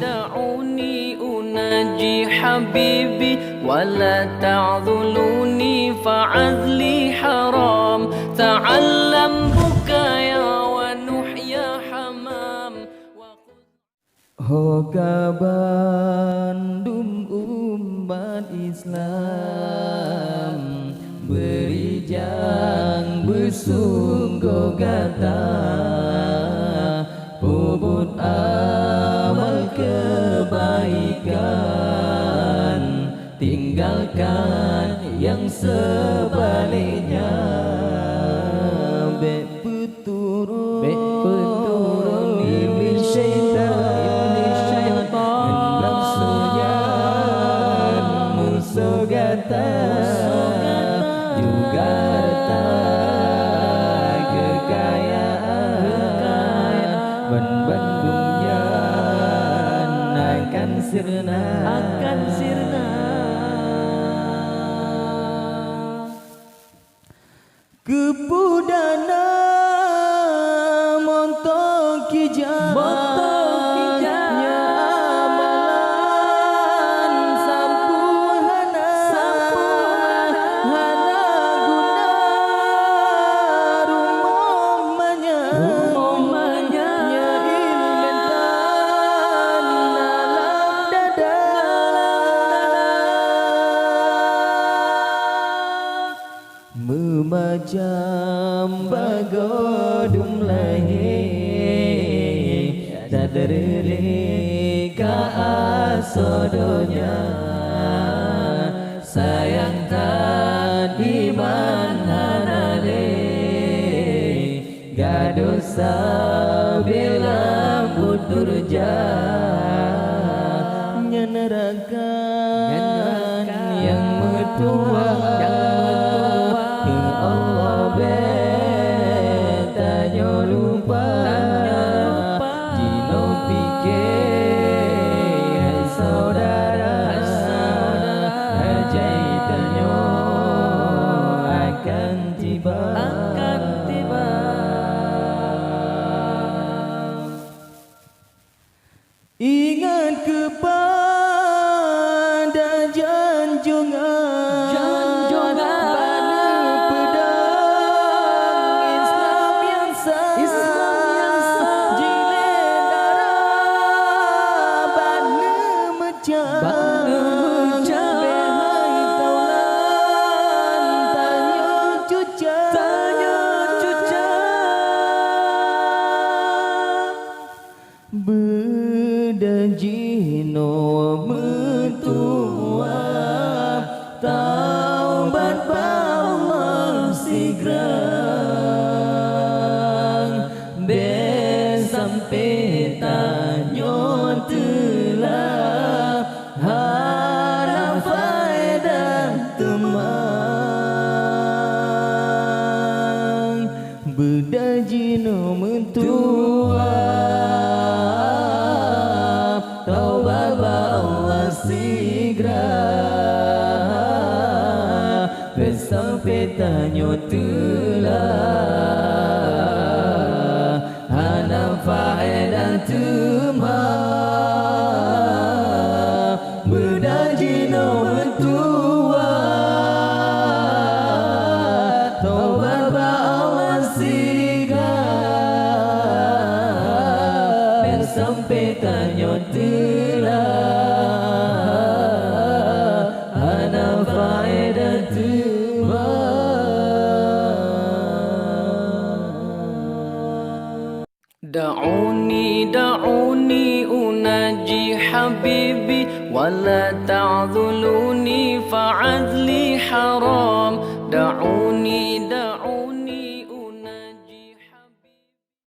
دعوني أناجي حبيبي ولا تعذلوني فعذلي حرام تعلم بكايا ونحيا حمام. Hoka Bandung umat Islam berijang bersungguh gata bobot amal kebaikan tinggalkan yang sebaliknya beturun iblis syaitan nafsunya musuh gata juga harta kekayaan Bandungnya akan sirna kepudana montok kijang memajam bagodum lahi dadarili ka asodonya sayang tadi manhanale gadosa bila puturja nyenerakan yang metua Allah betanya lupa jino pikir saudara hajaitannya akan tiba ingat kepada janjungan bedajino mentua taubat Allah sigrang sampai tanyo telah harap faedah temang bedajino mentua taubat Allah sigra sampai tanyo telah hana faedah temang bedajino mentua taubat Allah sigra sampai tanyo hana faedah دعوني أناجي حبيبي ولا تعذلوني فعذلي حرام دعوني